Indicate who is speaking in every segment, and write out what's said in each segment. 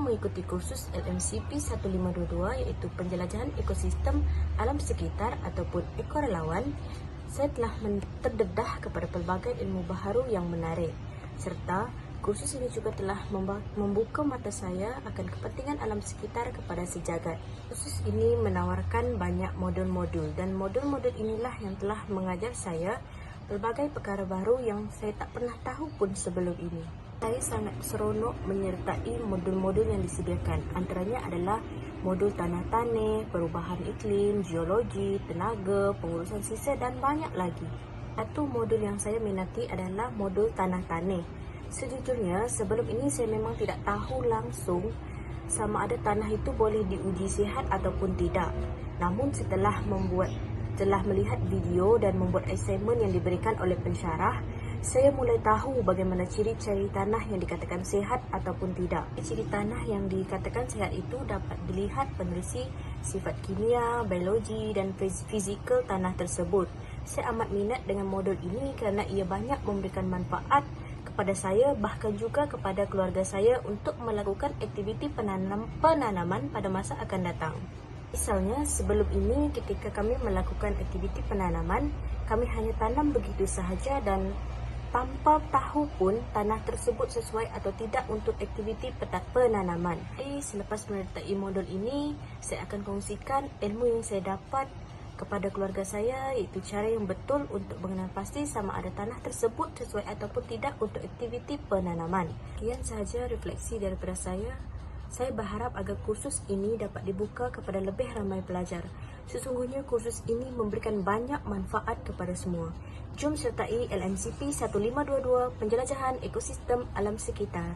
Speaker 1: mengikuti kursus LMCP 1522 iaitu Penjelajahan Ekosistem Alam Sekitar ataupun Ekorelawan, saya telah terdedah kepada pelbagai ilmu baharu yang menarik, serta kursus ini juga telah membuka mata saya akan kepentingan alam sekitar kepada sejagat. Kursus ini menawarkan banyak modul-modul dan modul-modul inilah yang telah mengajar saya pelbagai perkara baru yang saya tak pernah tahu pun sebelum ini. Saya sangat seronok menyertai modul-modul yang disediakan. Antaranya adalah modul tanah tanah, perubahan iklim, geologi, tenaga, pengurusan sisa dan banyak lagi. Satu modul yang saya minati adalah modul tanah tanah. Sejujurnya, sebelum ini saya memang tidak tahu langsung sama ada tanah itu boleh diuji sihat ataupun tidak. Namun setelah melihat video dan membuat assignment yang diberikan oleh pensyarah, saya mulai tahu bagaimana ciri-ciri tanah yang dikatakan sihat ataupun tidak. Ciri tanah yang dikatakan sihat itu dapat dilihat menerusi sifat kimia, biologi dan fizikal tanah tersebut. Saya amat minat dengan modul ini kerana ia banyak memberikan manfaat kepada saya bahkan juga kepada keluarga saya untuk melakukan aktiviti penanaman pada masa akan datang. Misalnya, sebelum ini ketika kami melakukan aktiviti penanaman, kami hanya tanam begitu sahaja dan tanpa tahu pun tanah tersebut sesuai atau tidak untuk aktiviti penanaman. Jadi, selepas menyertai modul ini, saya akan kongsikan ilmu yang saya dapat kepada keluarga saya, iaitu cara yang betul untuk mengenal pasti sama ada tanah tersebut sesuai ataupun tidak untuk aktiviti penanaman. Sekian sahaja refleksi daripada saya. Saya berharap agar kursus ini dapat dibuka kepada lebih ramai pelajar. Sesungguhnya kursus ini memberikan banyak manfaat kepada semua. Jom sertai LMCP 1522 Penjelajahan Ekosistem Alam Sekitar.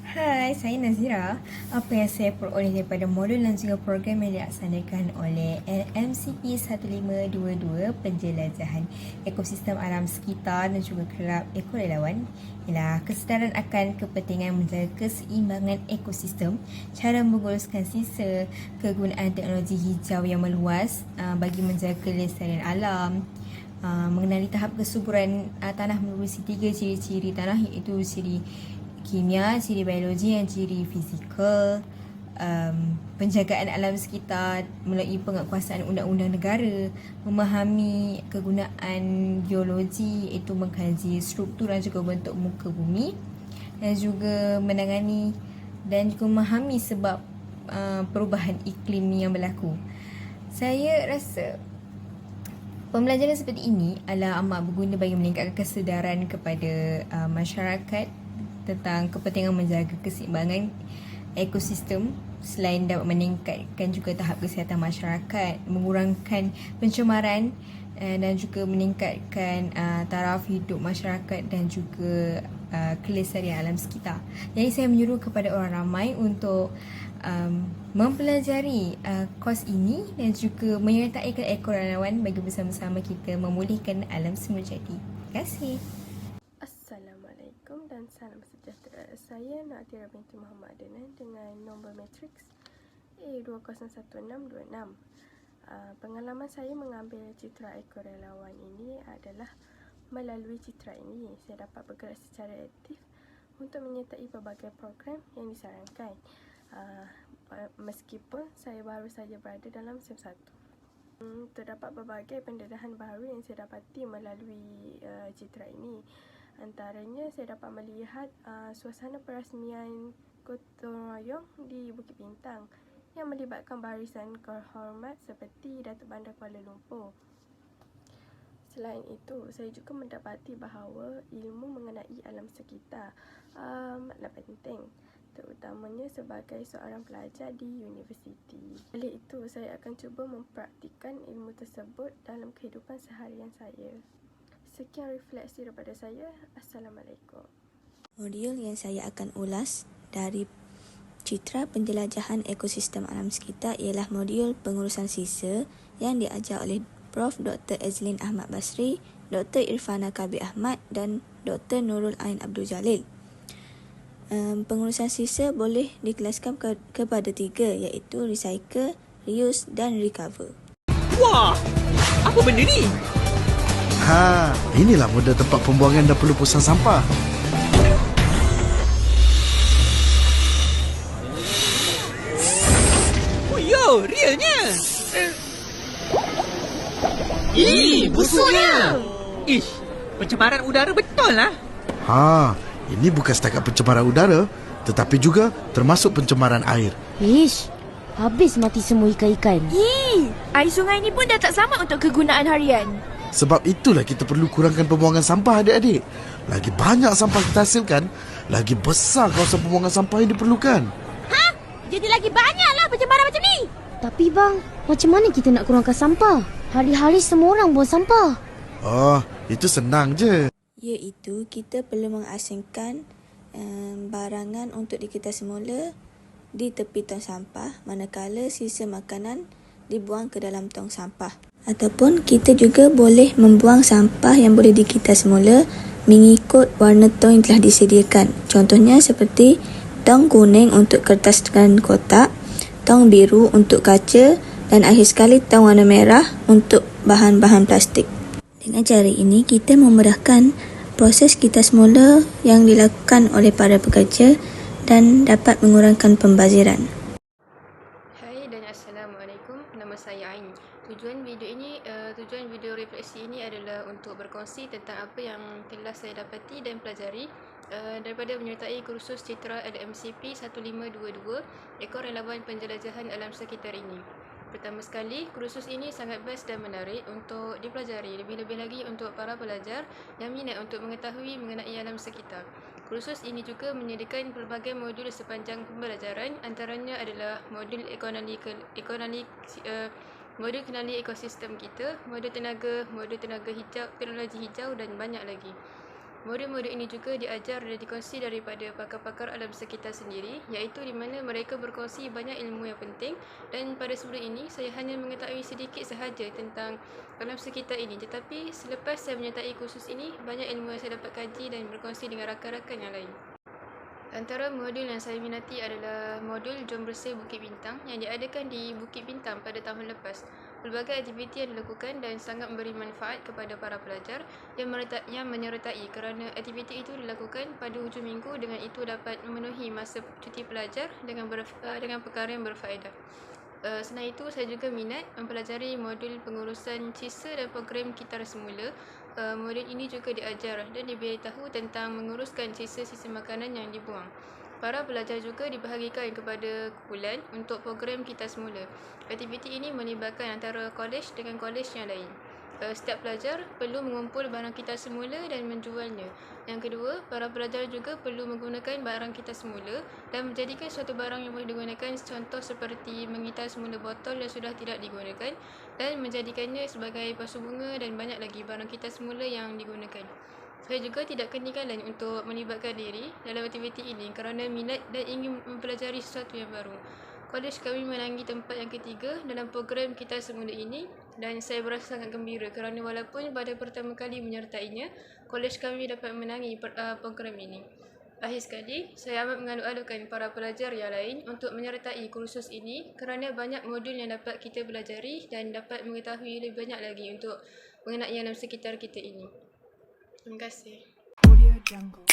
Speaker 2: Hai, saya Nazira. Apa yang saya peroleh daripada modul dan juga program yang dilaksanakan oleh LMCP 1522 Penjelajahan Ekosistem Alam Sekitar dan juga Kelab Ekorelawan ialah kesedaran akan kepentingan menjaga keseimbangan ekosistem, cara menguruskan sisa, kegunaan teknologi hijau yang meluas bagi menjaga kelestarian alam, mengenali tahap kesuburan tanah melalui 3 ciri-ciri tanah iaitu ciri kimia, ciri biologi dan ciri fizikal, penjagaan alam sekitar melalui penguasaan undang-undang negara, memahami kegunaan geologi iaitu mengkaji struktur dan juga bentuk muka bumi dan juga menangani dan juga memahami sebab perubahan iklim yang berlaku. Saya rasa pembelajaran seperti ini adalah amat berguna bagi meningkatkan kesedaran kepada masyarakat tentang kepentingan menjaga keseimbangan ekosistem selain dapat meningkatkan juga tahap kesihatan masyarakat, mengurangkan pencemaran dan juga meningkatkan taraf hidup masyarakat dan juga kelestarian alam sekitar. Jadi saya menyuruh kepada orang ramai untuk mempelajari kos ini dan juga menyertai ekorelawan bagi bersama-sama kita memulihkan alam semula jadi. Terima kasih.
Speaker 3: Assalamualaikum dan salam sejahtera. Saya Natira binti Muhammad Adnan dengan nombor matriks A2016626. Pengalaman saya mengambil citra ekorelawan ini adalah melalui citra ini saya dapat bergerak secara aktif untuk menyertai pelbagai program yang disarankan. Meskipun saya baru saja berada dalam SEM 1. Terdapat berbagai pendedahan baru yang saya dapati melalui citra ini. Antaranya saya dapat melihat suasana perasmian gotong royong di Bukit Bintang yang melibatkan barisan kehormat seperti Datuk Bandar Kuala Lumpur. Selain itu, saya juga mendapati bahawa ilmu mengenai alam sekitar amatlah penting, terutamanya sebagai seorang pelajar di universiti. Oleh itu, saya akan cuba mempraktikkan ilmu tersebut dalam kehidupan seharian saya. Sekian refleksi daripada saya. Assalamualaikum.
Speaker 4: Modul yang saya akan ulas dari Citra Penjelajahan Ekosistem Alam Sekitar ialah modul pengurusan sisa yang diajar oleh Prof. Dr. Azlin Ahmad Basri, Dr. Irfana Kabir Ahmad dan Dr. Nurul Ain Abdul Jalil. Pengurusan sisa boleh dikelaskan kepada 3 iaitu recycle, reuse dan recover.
Speaker 5: Wah, apa benda ni?
Speaker 6: Inilah model tempat pembuangan dan pelupusan sampah.
Speaker 5: Oh, realnya. Busuknya. Ish, pencemaran udara betul lah.
Speaker 6: Ha, ini bukan setakat pencemaran udara, tetapi juga termasuk pencemaran air.
Speaker 7: Ish, habis mati semua ikan-ikan.
Speaker 8: Air sungai ni pun dah tak sama untuk kegunaan harian.
Speaker 6: Sebab itulah kita perlu kurangkan pembuangan sampah, adik-adik. Lagi banyak sampah kita hasilkan, lagi besar kawasan pembuangan sampah yang diperlukan.
Speaker 8: Jadi lagi banyaklah pencemaran macam ni.
Speaker 7: Tapi bang, macam mana kita nak kurangkan sampah? Hari-hari semua orang buang sampah.
Speaker 6: Oh, itu senang je.
Speaker 4: Iaitu kita perlu mengasingkan barangan untuk diketar semula di tepi tong sampah, manakala sisa makanan dibuang ke dalam tong sampah. Ataupun kita juga boleh membuang sampah yang boleh diketar semula mengikut warna tong yang telah disediakan. Contohnya seperti tong kuning untuk kertas dan kotak, tong biru untuk kaca, dan akhir sekali tong warna merah untuk bahan-bahan plastik. Dengan cara ini, kita memudahkan proses kita semula yang dilakukan oleh para pekerja dan dapat mengurangkan pembaziran.
Speaker 3: Hai dan Assalamualaikum, nama saya Ain. Tujuan video refleksi ini adalah untuk berkongsi tentang apa yang telah saya dapati dan pelajari daripada menyertai kursus Citra LMCP 1522 Ekor Relawan Penjelajahan Alam Sekitar ini. Pertama sekali, kursus ini sangat best dan menarik untuk dipelajari, lebih-lebih lagi untuk para pelajar yang minat untuk mengetahui mengenai alam sekitar. Kursus ini juga menyediakan pelbagai modul sepanjang pembelajaran, antaranya adalah modul modul kenali ekosistem kita, modul tenaga hijau, teknologi hijau dan banyak lagi. Modul-modul ini juga diajar dan dikongsi daripada pakar-pakar alam sekitar sendiri, iaitu di mana mereka berkongsi banyak ilmu yang penting, dan pada sebelum ini saya hanya mengetahui sedikit sahaja tentang alam sekitar ini, tetapi selepas saya menyertai kursus ini, banyak ilmu yang saya dapat kaji dan berkongsi dengan rakan-rakan yang lain. Antara modul yang saya minati adalah modul Jom Bersih Bukit Bintang yang diadakan di Bukit Bintang pada tahun lepas. Pelbagai aktiviti yang dilakukan dan sangat memberi manfaat kepada para pelajar yang menyertai kerana aktiviti itu dilakukan pada hujung minggu, dengan itu dapat memenuhi masa cuti pelajar dengan perkara yang berfaedah. Selain itu, saya juga minat mempelajari modul pengurusan sisa dan program kitar semula. Modul ini juga diajar dan diberitahu tentang menguruskan sisa-sisa makanan yang dibuang. Para pelajar juga dibahagikan kepada kumpulan untuk program kitar semula. Aktiviti ini melibatkan antara kolej dengan kolej yang lain. Setiap pelajar perlu mengumpul barang kitar semula dan menjualnya. Yang kedua, para pelajar juga perlu menggunakan barang kitar semula dan menjadikan suatu barang yang boleh digunakan, contoh seperti mengitar semula botol yang sudah tidak digunakan dan menjadikannya sebagai pasu bunga dan banyak lagi barang kitar semula yang digunakan. Saya juga tidak ketinggalan untuk melibatkan diri dalam aktiviti ini kerana minat dan ingin mempelajari sesuatu yang baru. Kolej kami menangi tempat yang ketiga dalam program kitar semula ini dan saya berasa sangat gembira kerana walaupun pada pertama kali menyertainya, kolej kami dapat menangi program ini. Akhir sekali, saya amat mengalu-alukan para pelajar yang lain untuk menyertai kursus ini kerana banyak modul yang dapat kita pelajari dan dapat mengetahui lebih banyak lagi untuk mengenai alam sekitar kita ini. Terima kasih.
Speaker 8: Audio Jungle.